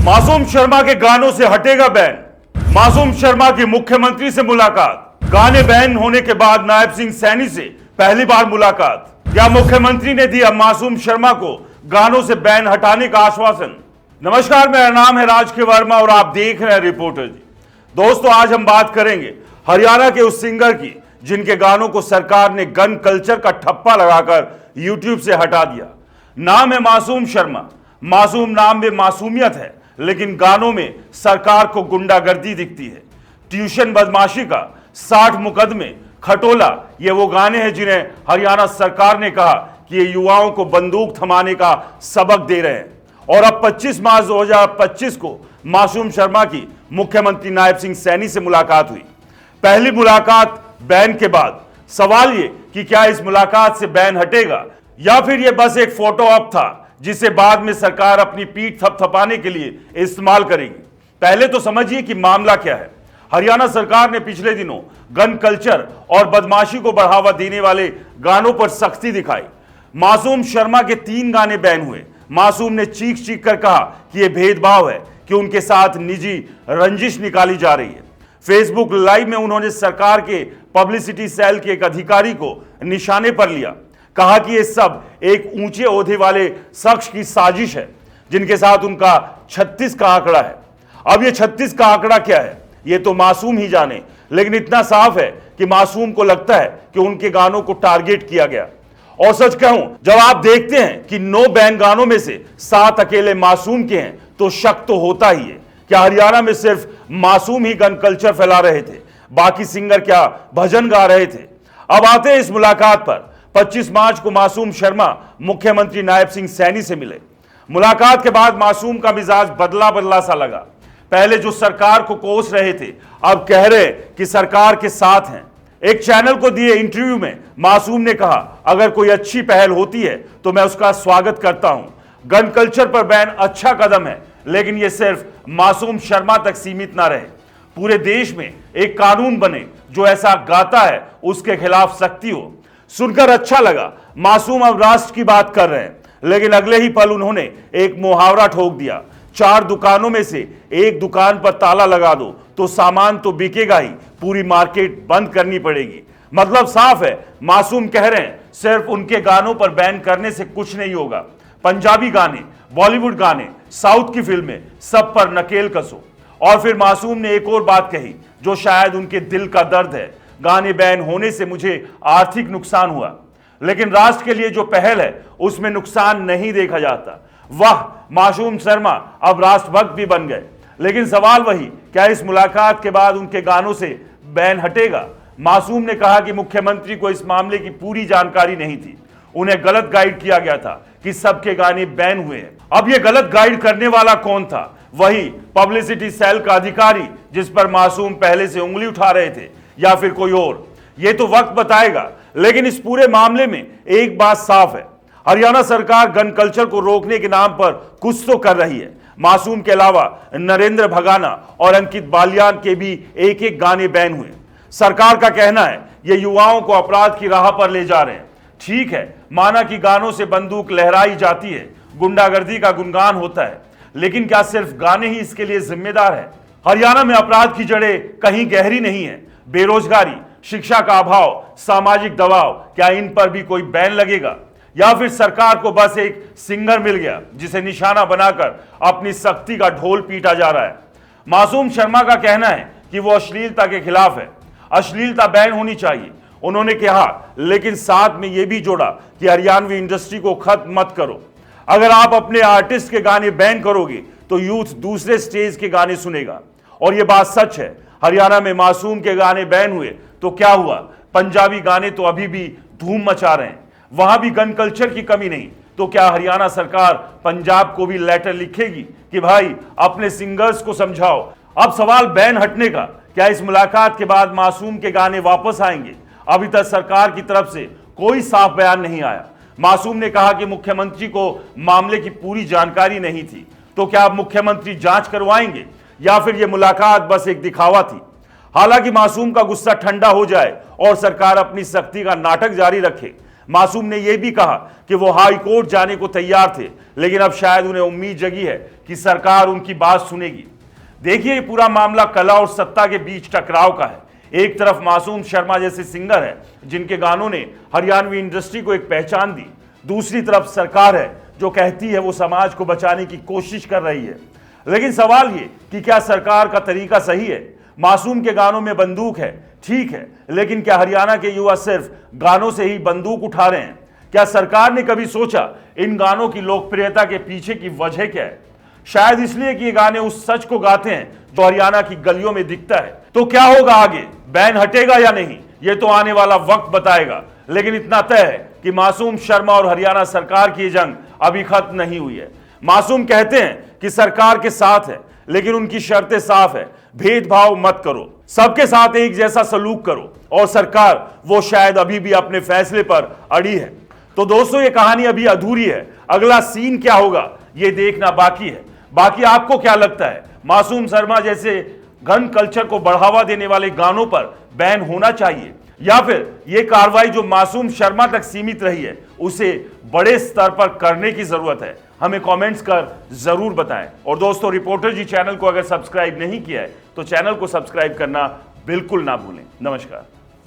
मासूम शर्मा के गानों से हटेगा बैन। मासूम शर्मा की मुख्यमंत्री से मुलाकात। गाने बैन होने के बाद नायब सिंह सैनी से पहली बार मुलाकात। क्या मुख्यमंत्री ने दिया मासूम शर्मा को गानों से बैन हटाने का आश्वासन? नमस्कार, मेरा नाम है राज के वर्मा और आप देख रहे हैं रिपोर्टर जी। दोस्तों, आज हम बात करेंगे हरियाणा के उस सिंगर की जिनके गानों को सरकार ने गन कल्चर का ठप्पा लगाकर यूट्यूब से हटा दिया। नाम है मासूम शर्मा। मासूम नाम में मासूमियत है, लेकिन गानों में सरकार को गुंडागर्दी दिखती है। ट्यूशन बदमाशी का 60 मुकदमे, खटोला, ये वो गाने हैं जिन्हें हरियाणा सरकार ने कहा कि ये युवाओं को बंदूक थमाने का सबक दे रहे हैं। और अब 25 मार्च 2025 को मासूम शर्मा की मुख्यमंत्री नायब सिंह सैनी से मुलाकात हुई। पहली मुलाकात बैन के बाद। सवाल ये कि क्या इस मुलाकात से बैन हटेगा या फिर ये बस एक फोटो ऑप था जिसे बाद में सरकार अपनी पीठ थपथपाने के लिए इस्तेमाल करेगी। पहले तो समझिए कि मामला क्या है। हरियाणा सरकार ने पिछले दिनों गन कल्चर और बदमाशी को बढ़ावा देने वाले गानों पर सख्ती दिखाई। मासूम शर्मा के 3 गाने बैन हुए। मासूम ने चीख चीख कर कहा कि यह भेदभाव है, कि उनके साथ निजी रंजिश निकाली जा रही है। फेसबुक लाइव में उन्होंने सरकार के पब्लिसिटी सेल के एक अधिकारी को निशाने पर लिया। कहा कि ये सब एक ऊंचे ओहदे वाले शख्स की साजिश है जिनके साथ उनका 36 का आंकड़ा है। अब ये 36 का आंकड़ा क्या है ये तो मासूम ही जाने, लेकिन इतना साफ है कि मासूम को लगता है कि उनके गानों को टारगेट किया गया। और सच कहूं, जब आप देखते हैं कि 9 बैन गानों में से 7 अकेले मासूम के हैं तो शक तो होता ही है। क्या हरियाणा में सिर्फ मासूम ही गन कल्चर फैला रहे थे? बाकी सिंगर क्या भजन गा रहे थे? अब आते हैं इस मुलाकात पर। 25 मार्च को मासूम शर्मा मुख्यमंत्री नायब सिंह सैनी से मिले। मुलाकात के बाद मासूम का मिजाज बदला बदला सा लगा। पहले जो सरकार को कोस रहे थे, अब कह रहे कि सरकार के साथ हैं। एक चैनल को दिए इंटरव्यू में मासूम ने कहा, अगर कोई अच्छी पहल होती है तो मैं उसका स्वागत करता हूं। गन कल्चर पर बैन अच्छा कदम है, लेकिन यह सिर्फ मासूम शर्मा तक सीमित ना रहे। पूरे देश में एक कानून बने जो ऐसा गाता है उसके खिलाफ सख्ती हो। सुनकर अच्छा लगा। मासूम अब राष्ट्र की बात कर रहे हैं, लेकिन अगले ही पल उन्होंने एक मुहावरा ठोक दिया। 4 दुकानों में से एक दुकान पर ताला लगा दो तो सामान तो बिकेगा ही, पूरी मार्केट बंद करनी पड़ेगी। मतलब साफ है, मासूम कह रहे हैं सिर्फ उनके गानों पर बैन करने से कुछ नहीं होगा। पंजाबी गाने, बॉलीवुड गाने, साउथ की फिल्में, सब पर नकेल कसो। और फिर मासूम ने एक और बात कही जो शायद उनके दिल का दर्द है। गाने बैन होने से मुझे आर्थिक नुकसान हुआ, लेकिन राष्ट्र के लिए जो पहल है उसमें नुकसान नहीं देखा जाता। वाह, मासूम शर्मा अब राष्ट्रभक्त भी बन गए। लेकिन सवाल वही, क्या इस मुलाकात के बाद उनके गानों से बैन हटेगा? मासूम ने कहा कि मुख्यमंत्री को इस मामले की पूरी जानकारी नहीं थी। उन्हें गलत गाइड किया गया था कि सबके गाने बैन हुए हैं। अब यह गलत गाइड करने वाला कौन था? वही पब्लिसिटी सेल का अधिकारी जिस पर मासूम पहले से उंगली उठा रहे थे, या फिर कोई और? यह तो वक्त बताएगा। लेकिन इस पूरे मामले में एक बात साफ है, हरियाणा सरकार गन कल्चर को रोकने के नाम पर कुछ तो कर रही है। मासूम के अलावा नरेंद्र भगाना और अंकित बालियान के भी एक गाने बैन हुए। सरकार का कहना है ये युवाओं को अपराध की राह पर ले जा रहे हैं। ठीक है, माना कि गानों से बंदूक लहराई जाती है, गुंडागर्दी का गुणगान होता है, लेकिन क्या सिर्फ गाने ही इसके लिए जिम्मेदार है? हरियाणा में अपराध की जड़ें कहीं गहरी नहीं है। बेरोजगारी, शिक्षा का अभाव, सामाजिक दबाव, क्या इन पर भी कोई बैन लगेगा? या फिर सरकार को बस एक सिंगर मिल गया जिसे निशाना बनाकर अपनी सख्ती का ढोल पीटा जा रहा है? मासूम शर्मा का कहना है कि वो अश्लीलता के खिलाफ है, अश्लीलता बैन होनी चाहिए। उन्होंने कहा, लेकिन साथ में यह भी जोड़ा कि हरियाणवी इंडस्ट्री को खत्म मत करो। अगर आप अपने आर्टिस्ट के गाने बैन करोगे तो यूथ दूसरे स्टेज के गाने सुनेगा। और यह बात सच है, हरियाणा में मासूम के गाने बैन हुए तो क्या हुआ? पंजाबी गाने तो अभी भी धूम मचा रहे हैं, वहां भी गन कल्चर की कमी नहीं। तो क्या हरियाणा सरकार पंजाब को भी लेटर लिखेगी कि भाई अपने सिंगर्स को समझाओ? अब सवाल बैन हटने का, क्या इस मुलाकात के बाद मासूम के गाने वापस आएंगे? अभी तक सरकार की तरफ से कोई साफ बयान नहीं आया। मासूम ने कहा कि मुख्यमंत्री को मामले की पूरी जानकारी नहीं थी। तो क्या अब मुख्यमंत्री जांच करवाएंगे या फिर यह मुलाकात बस एक दिखावा थी? हालांकि मासूम का गुस्सा ठंडा हो जाए और सरकार अपनी सख्ती का नाटक जारी रखे, मासूम ने यह भी कहा कि वो हाई कोर्ट जाने को तैयार थे, लेकिन अब शायद उन्हें उम्मीद जगी है कि सरकार उनकी बात सुनेगी। देखिए, ये पूरा मामला कला और सत्ता के बीच टकराव का है। एक तरफ मासूम शर्मा जैसे सिंगर हैं जिनके गानों ने हरियाणवी इंडस्ट्री को एक पहचान दी, दूसरी तरफ सरकार है जो कहती है वो समाज को बचाने की कोशिश कर रही है। लेकिन सवाल ये कि क्या सरकार का तरीका सही है? मासूम के गानों में बंदूक है, ठीक है, लेकिन क्या हरियाणा के युवा सिर्फ गानों से ही बंदूक उठा रहे हैं? क्या सरकार ने कभी सोचा इन गानों की लोकप्रियता के पीछे की वजह क्या है? शायद इसलिए कि ये गाने उस सच को गाते हैं जो हरियाणा की गलियों में दिखता है। तो क्या होगा आगे? बैन हटेगा या नहीं, ये तो आने वाला वक्त बताएगा। लेकिन इतना तय है कि मासूम शर्मा और हरियाणा सरकार की जंग अभी खत्म नहीं हुई है। मासूम कहते हैं कि सरकार के साथ है, लेकिन उनकी शर्तें साफ है, भेदभाव मत करो, सबके साथ एक जैसा सलूक करो, और सरकार वो शायद अभी भी अपने फैसले पर अड़ी है। तो दोस्तों, ये कहानी अभी अधूरी है, अगला सीन क्या होगा ये देखना बाकी है। बाकी आपको क्या लगता है, मासूम शर्मा जैसे गन कल्चर को बढ़ावा देने वाले गानों पर बैन होना चाहिए, या फिर यह कार्रवाई जो मासूम शर्मा तक सीमित रही है उसे बड़े स्तर पर करने की जरूरत है? हमें कमेंट्स कर जरूर बताएं। और दोस्तों, रिपोर्टर जी चैनल को अगर सब्सक्राइब नहीं किया है तो चैनल को सब्सक्राइब करना बिल्कुल ना भूलें। नमस्कार।